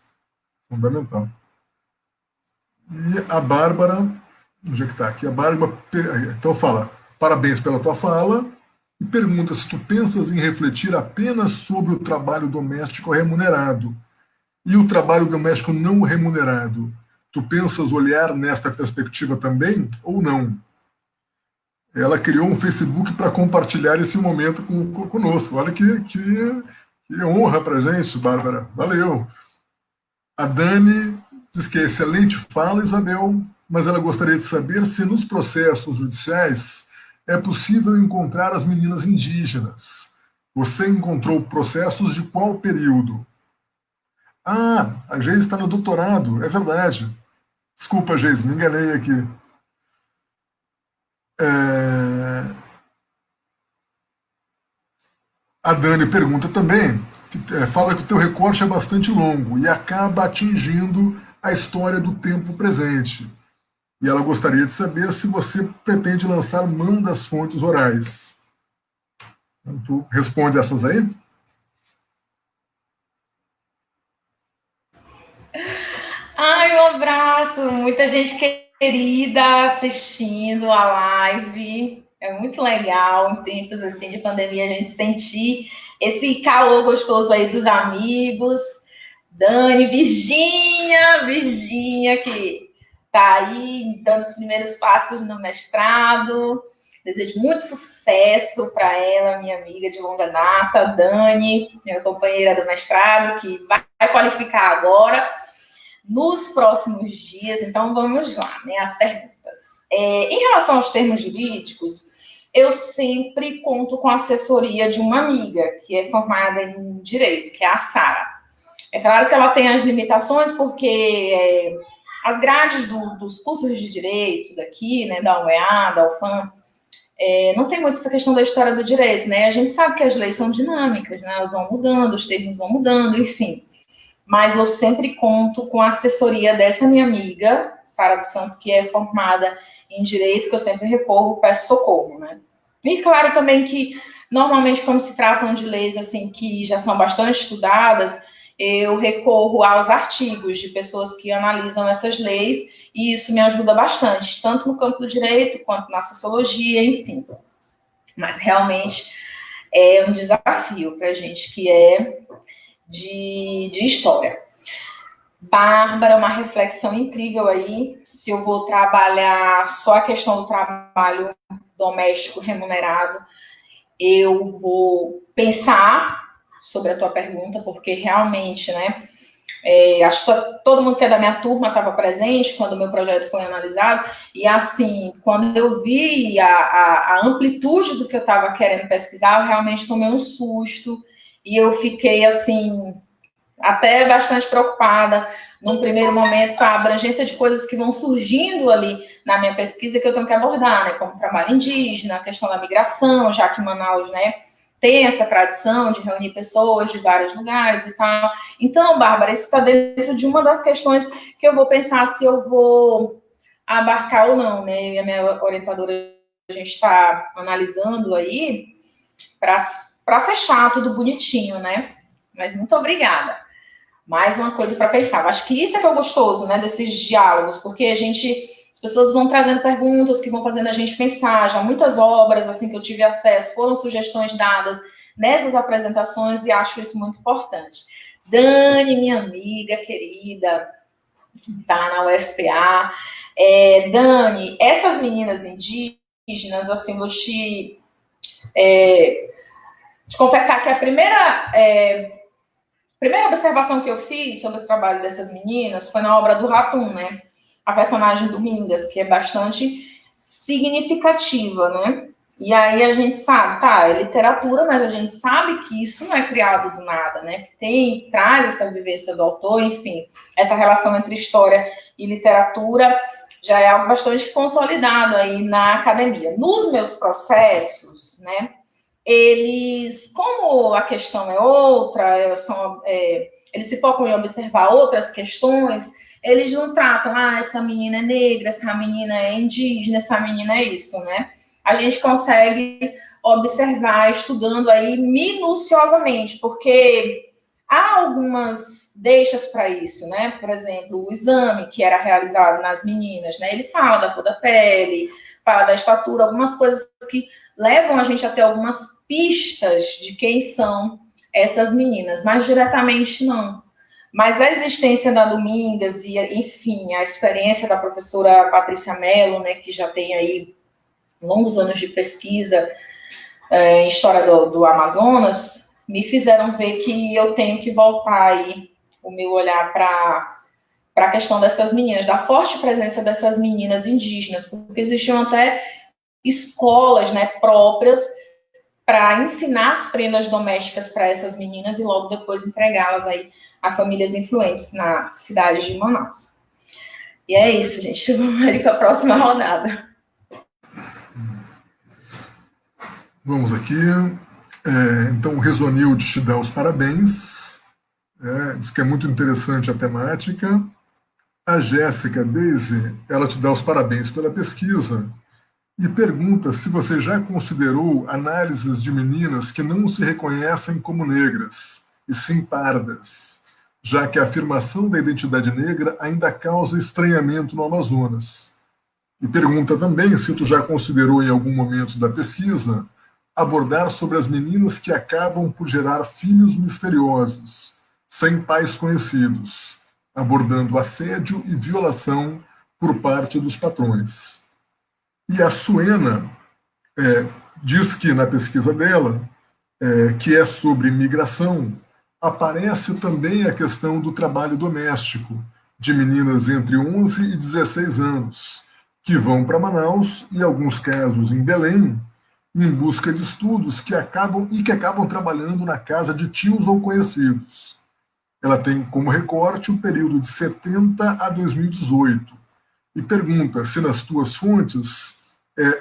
Fundamental. E a Bárbara, onde é que está aqui? A Bárbara, então fala: parabéns pela tua fala, e pergunta se tu pensas em refletir apenas sobre o trabalho doméstico remunerado e o trabalho doméstico não remunerado. Tu pensas olhar nesta perspectiva também ou não? Ela criou um Facebook para compartilhar esse momento conosco. Olha que honra para a gente, Bárbara. Valeu. A Dani diz que é excelente fala, Isabel, mas ela gostaria de saber se nos processos judiciais é possível encontrar as meninas indígenas. Você encontrou processos de qual período? Ah, a Geise está no doutorado, é verdade. Desculpa, Geise, me enganei aqui. A Dani pergunta também, fala que o teu recorte é bastante longo e acaba atingindo a história do tempo presente. E ela gostaria de saber se você pretende lançar mão das fontes orais. Então, tu responde essas aí? Ai, um abraço, muita gente querida assistindo a live. É muito legal, em tempos assim de pandemia, a gente sentir esse calor gostoso aí dos amigos. Dani, Virgínia, que tá aí dando os primeiros passos no mestrado. Desejo muito sucesso para ela, minha amiga de longa data, Dani, minha companheira do mestrado, que vai qualificar agora nos próximos dias. Então, vamos lá, né? As perguntas. Em relação aos termos jurídicos, eu sempre conto com a assessoria de uma amiga que é formada em Direito, que é a Sara. É claro que ela tem as limitações, porque as grades dos cursos de Direito daqui, né, da UEA, da UFAM, não tem muito essa questão da história do direito, né? A gente sabe que as leis são dinâmicas, né? Elas vão mudando, os termos vão mudando, enfim. Mas eu sempre conto com a assessoria dessa minha amiga, Sara dos Santos, que é formada em Direito, que eu sempre recorro, peço socorro, né? E claro também que, normalmente, quando se tratam de leis, assim, que já são bastante estudadas, eu recorro aos artigos de pessoas que analisam essas leis, e isso me ajuda bastante, tanto no campo do direito, quanto na sociologia, enfim. Mas, realmente, é um desafio para a gente que é de história. Bárbara, uma reflexão incrível aí. Se eu vou trabalhar só a questão do trabalho doméstico remunerado, eu vou pensar sobre a tua pergunta, porque realmente, né, acho que todo mundo que é da minha turma estava presente quando o meu projeto foi analisado, e assim, quando eu vi a amplitude do que eu estava querendo pesquisar, eu realmente tomei um susto, e eu fiquei assim, até bastante preocupada, num primeiro momento, com a abrangência de coisas que vão surgindo ali na minha pesquisa que eu tenho que abordar, né? Como trabalho indígena, a questão da migração, já que Manaus, né, tem essa tradição de reunir pessoas de vários lugares e tal. Então, Bárbara, isso está dentro de uma das questões que eu vou pensar se eu vou abarcar ou não, né? Eu e a minha orientadora, a gente está analisando aí para fechar tudo bonitinho, né? Mas muito obrigada. Mais uma coisa para pensar. Eu acho que isso é que é o gostoso, né, desses diálogos, porque as pessoas vão trazendo perguntas que vão fazendo a gente pensar. Já muitas obras, assim, que eu tive acesso, foram sugestões dadas nessas apresentações e acho isso muito importante. Dani, minha amiga querida, tá na UFPA. Dani, essas meninas indígenas, assim, vou te confessar que a primeira observação que eu fiz sobre o trabalho dessas meninas foi na obra do Ratum, né? A personagem do Mingas, que é bastante significativa, né? E aí a gente sabe, tá, é literatura, mas a gente sabe que isso não é criado do nada, né? Que traz essa vivência do autor, enfim, essa relação entre história e literatura já é algo bastante consolidado aí na academia. Nos meus processos, né? Eles, como a questão é outra, eles se focam em observar outras questões, eles não tratam, essa menina é negra, essa menina é indígena, essa menina é isso, né? A gente consegue observar estudando aí minuciosamente, porque há algumas deixas para isso, né? Por exemplo, o exame que era realizado nas meninas, né? Ele fala da cor da pele, fala da estatura, algumas coisas que levam a gente a ter algumas pistas de quem são essas meninas, mas diretamente não. Mas a existência da Domingas e, enfim, a experiência da professora Patrícia Mello, né, que já tem aí longos anos de pesquisa em história do Amazonas, me fizeram ver que eu tenho que voltar aí o meu olhar para a questão dessas meninas, da forte presença dessas meninas indígenas, porque existiam até escolas, né, próprias para ensinar as prendas domésticas para essas meninas e logo depois entregá-las aí a famílias influentes na cidade de Manaus. E é isso, gente. Vamos ali para a próxima rodada. Vamos aqui. Então, o Resonilde te dá os parabéns. Diz que é muito interessante a temática. A Jéssica Daisy, ela te dá os parabéns pela pesquisa e pergunta se você já considerou análises de meninas que não se reconhecem como negras, e sim pardas, já que a afirmação da identidade negra ainda causa estranhamento no Amazonas. E pergunta também se tu já considerou em algum momento da pesquisa abordar sobre as meninas que acabam por gerar filhos misteriosos, sem pais conhecidos, abordando assédio e violação por parte dos patrões. E a Suena diz que na pesquisa dela, que é sobre migração, aparece também a questão do trabalho doméstico de meninas entre 11 e 16 anos, que vão para Manaus, e em alguns casos em Belém, em busca de estudos que acabam trabalhando na casa de tios ou conhecidos. Ela tem como recorte o período de 70 a 2018 e pergunta se nas tuas fontes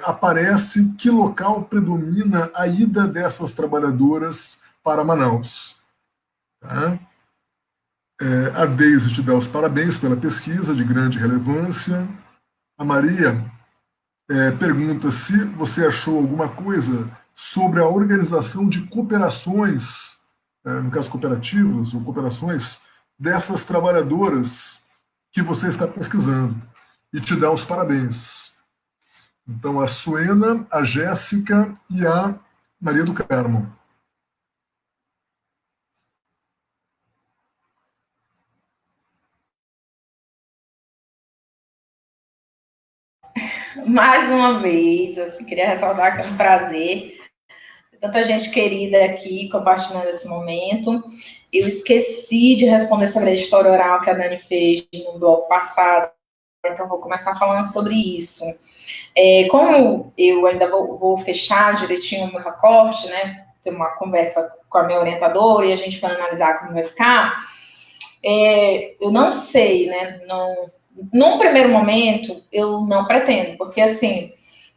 aparece que local predomina a ida dessas trabalhadoras para Manaus. Tá? A Deise te dá os parabéns pela pesquisa de grande relevância. A Maria pergunta se você achou alguma coisa sobre a organização de cooperações, no caso cooperativas ou cooperações, dessas trabalhadoras que você está pesquisando. E te dá os parabéns. Então, a Suena, a Jéssica e a Maria do Carmo. Mais uma vez, assim, queria ressaltar que é um prazer. Tanta gente querida aqui compartilhando esse momento. Eu esqueci de responder sobre a história oral que a Dani fez no bloco passado, então vou começar falando sobre isso. Como eu ainda vou fechar direitinho o meu recorte, né? Ter uma conversa com a minha orientadora e a gente vai analisar como vai ficar. Eu não sei, né? Num primeiro momento, eu não pretendo, porque assim,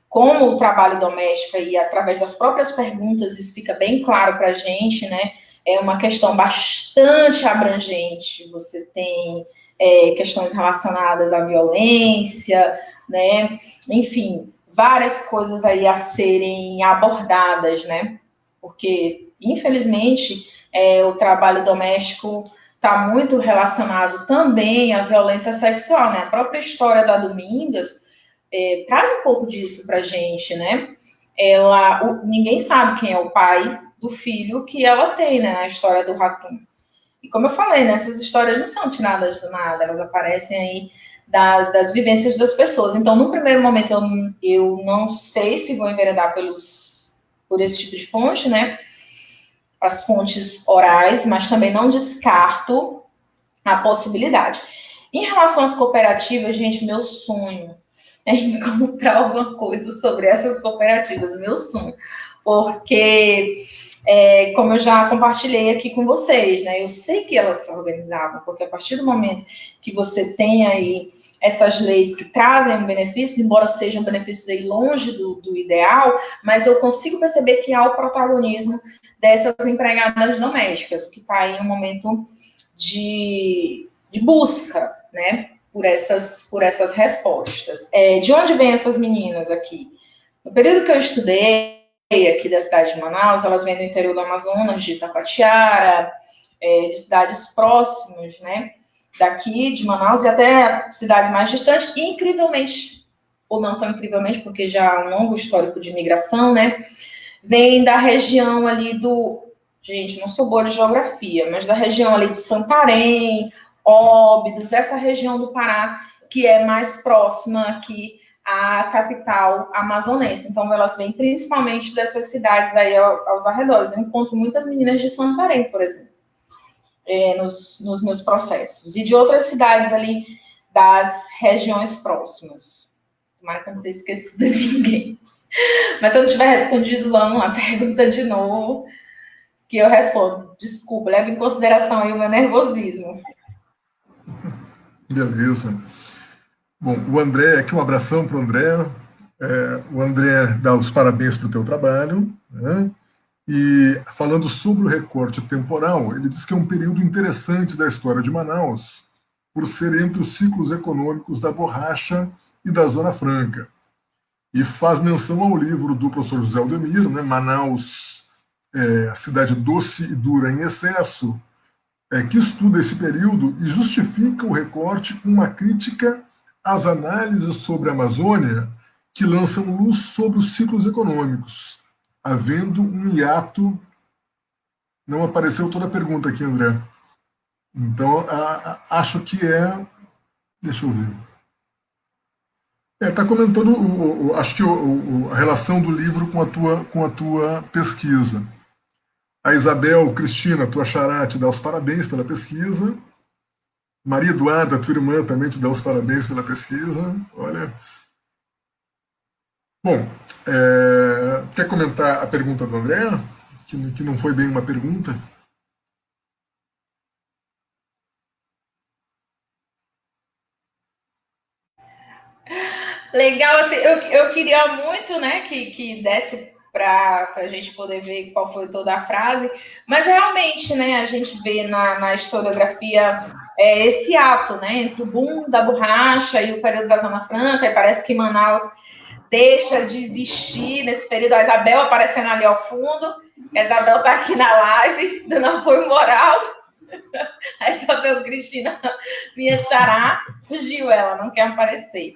como o trabalho doméstico e através das próprias perguntas isso fica bem claro para a gente, né? É uma questão bastante abrangente. Você tem questões relacionadas à violência, né? Enfim, várias coisas aí a serem abordadas, né? Porque, infelizmente, o trabalho doméstico está muito relacionado também à violência sexual, né? A própria história da Domingas traz um pouco disso para a gente, né? Ninguém sabe quem é o pai do filho que ela tem, né? Na história do Ratum. E como eu falei, né, essas histórias não são tiradas do nada, elas aparecem aí das vivências das pessoas. Então, no primeiro momento, eu não sei se vou enveredar por esse tipo de fonte, né? As fontes orais, mas também não descarto a possibilidade. Em relação às cooperativas, gente, meu sonho é encontrar alguma coisa sobre essas cooperativas, meu sonho. Porque, como eu já compartilhei aqui com vocês, né? Eu sei que elas se organizavam, porque a partir do momento que você tem aí essas leis que trazem um benefício, embora sejam benefícios aí longe do ideal, mas eu consigo perceber que há o protagonismo dessas empregadas domésticas, que está aí um momento de busca, né? Por essas respostas. De onde vêm essas meninas aqui? No período que eu estudei aqui da cidade de Manaus, elas vêm do interior do Amazonas, de Itacoatiara, de cidades próximas, né? Daqui de Manaus e até cidades mais distantes, e incrivelmente, ou não tão incrivelmente, porque já há um longo histórico de imigração, né? Vem da região ali gente, não sou boa de geografia, mas da região ali de Santarém, Óbidos, essa região do Pará, que é mais próxima aqui à capital amazonense. Então, elas vêm principalmente dessas cidades aí aos arredores. Eu encontro muitas meninas de Santarém, por exemplo, nos meus processos. E de outras cidades ali das regiões próximas. Tomara que eu não tenha esquecido de ninguém. Mas se eu não tiver respondido, vamos lá, pergunta de novo, que eu respondo. Desculpa, leve em consideração aí o meu nervosismo. Beleza. Bom, o André, aqui um abração para o André. O André dá os parabéns para o teu trabalho, né? E falando sobre o recorte temporal, ele diz que é um período interessante da história de Manaus, por ser entre os ciclos econômicos da borracha e da Zona Franca. e faz menção ao livro do professor José Aldemir, né, Manaus, cidade doce e dura em excesso, que estuda esse período e justifica o recorte com uma crítica às análises sobre a Amazônia que lançam luz sobre os ciclos econômicos, havendo um hiato. Não apareceu toda a pergunta aqui, André. Então, acho que é... Deixa eu ver. Está comentando, acho que a relação do livro com a tua pesquisa. A Isabel Cristina, tua xará, te dá os parabéns pela pesquisa. Maria Eduarda, tua irmã, também te dá os parabéns pela pesquisa. Olha. Bom, quer comentar a pergunta do André? Que não foi bem uma pergunta. Legal, assim, eu queria muito, né, que desse para a gente poder ver qual foi toda a frase, mas realmente, né, a gente vê na historiografia esse ato, né, entre o boom da borracha e o período da Zona Franca, e parece que Manaus deixa de existir nesse período. A Isabel aparecendo ali ao fundo, a Isabel está aqui na live, dando apoio moral. A Isabel Cristina, minha xará, fugiu ela, não quer aparecer.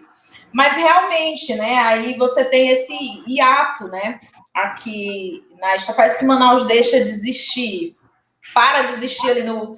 Mas realmente, né, aí você tem esse hiato, né, aqui na parece que Manaus deixa de existir, para de existir ali no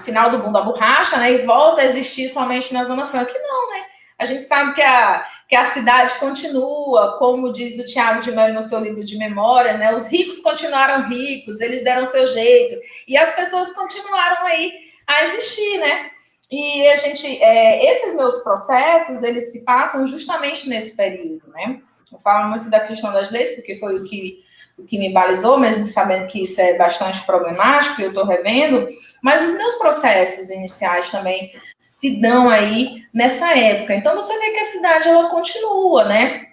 final do boom da borracha, né, e volta a existir somente na Zona Franca. Não, né, a gente sabe que a cidade continua, como diz o Tiago de Mello no seu livro de memória, né, os ricos continuaram ricos, eles deram seu jeito, e as pessoas continuaram aí a existir, né. E a gente, esses meus processos, eles se passam justamente nesse período, né? Eu falo muito da questão das leis, porque foi o que me balizou, mesmo sabendo que isso é bastante problemático, e eu estou revendo, mas os meus processos iniciais também se dão aí nessa época. Então, você vê que a cidade, ela continua, né?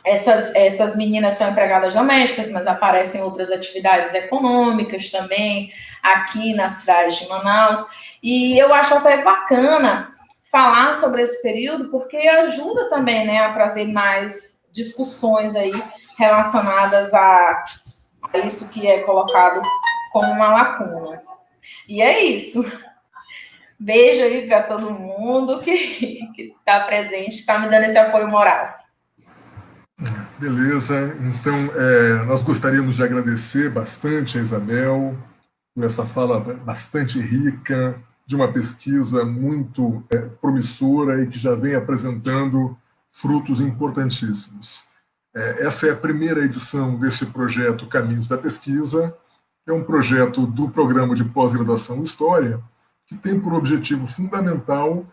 Essas meninas são empregadas domésticas, mas aparecem outras atividades econômicas também, aqui na cidade de Manaus. E eu acho até bacana falar sobre esse período, porque ajuda também, né, a trazer mais discussões aí relacionadas a isso que é colocado como uma lacuna. E é isso. Beijo aí para todo mundo que está presente, está me dando esse apoio moral. Beleza, então nós gostaríamos de agradecer bastante a Isabel por essa fala bastante rica, de uma pesquisa muito promissora e que já vem apresentando frutos importantíssimos. Essa é a primeira edição desse projeto Caminhos da Pesquisa, que é um projeto do Programa de Pós-Graduação em História, que tem por objetivo fundamental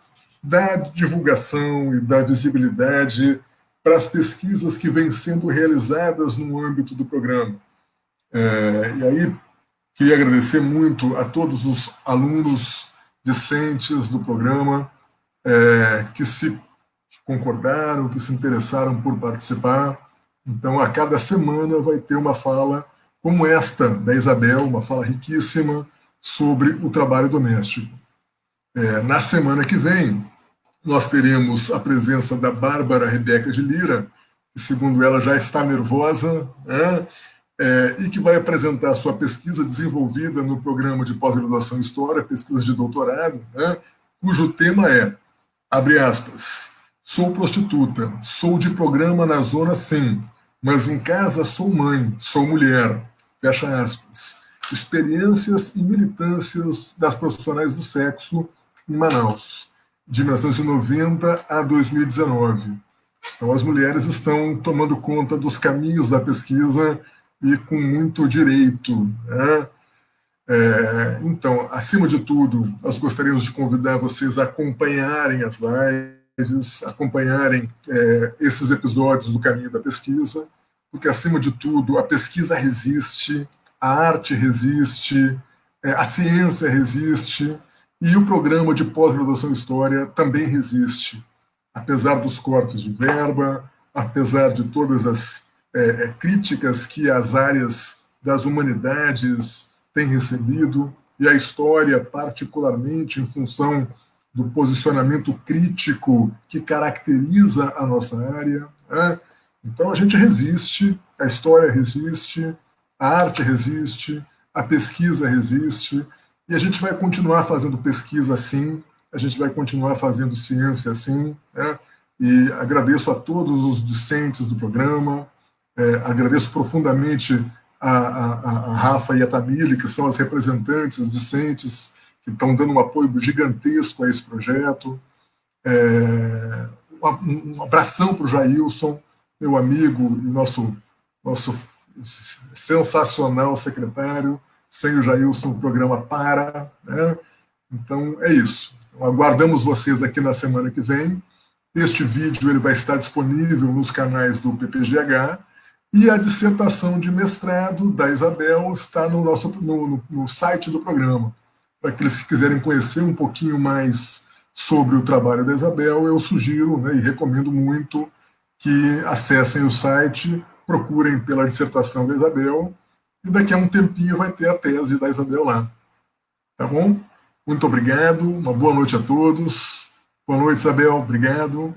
da divulgação e da visibilidade para as pesquisas que vêm sendo realizadas no âmbito do programa. E aí, queria agradecer muito a todos os alunos discentes do programa que se concordaram, que se interessaram por participar. Então, a cada semana vai ter uma fala como esta da Isabel, uma fala riquíssima sobre o trabalho doméstico. Na semana que vem, nós teremos a presença da Bárbara Rebeca de Lira, que, segundo ela, já está nervosa, e que vai apresentar a sua pesquisa desenvolvida no programa de pós-graduação em História, pesquisa de doutorado, cujo tema é, abre aspas, sou prostituta, sou de programa na zona sim, mas em casa sou mãe, sou mulher, fecha aspas, experiências e militâncias das profissionais do sexo em Manaus, de 1990 a 2019. Então, as mulheres estão tomando conta dos caminhos da pesquisa e com muito direito. Então, acima de tudo, nós gostaríamos de convidar vocês a acompanharem as lives, acompanharem esses episódios do Caminho da Pesquisa, porque, acima de tudo, a pesquisa resiste, a arte resiste, a ciência resiste, e o programa de pós-graduação em História também resiste, apesar dos cortes de verba, apesar de todas as críticas que as áreas das humanidades têm recebido, e a história, particularmente em função do posicionamento crítico que caracteriza a nossa área, né? Então a gente resiste, a história resiste, a arte resiste, a pesquisa resiste, e a gente vai continuar fazendo pesquisa assim, a gente vai continuar fazendo ciência assim, né? E agradeço a todos os discentes do programa, agradeço profundamente a Rafa e a Tamile, que são as representantes discentes, que estão dando um apoio gigantesco a esse projeto. Um abração para o Jailson, meu amigo e nosso sensacional secretário. Sem o Jailson, o programa para, né? Então, é isso. Então, aguardamos vocês aqui na semana que vem. Este vídeo ele vai estar disponível nos canais do PPGH, e a dissertação de mestrado da Isabel está no site do programa. Para aqueles que quiserem conhecer um pouquinho mais sobre o trabalho da Isabel, eu sugiro, né, e recomendo muito que acessem o site, procurem pela dissertação da Isabel, e daqui a um tempinho vai ter a tese da Isabel lá. Tá bom? Muito obrigado, uma boa noite a todos. Boa noite, Isabel, obrigado.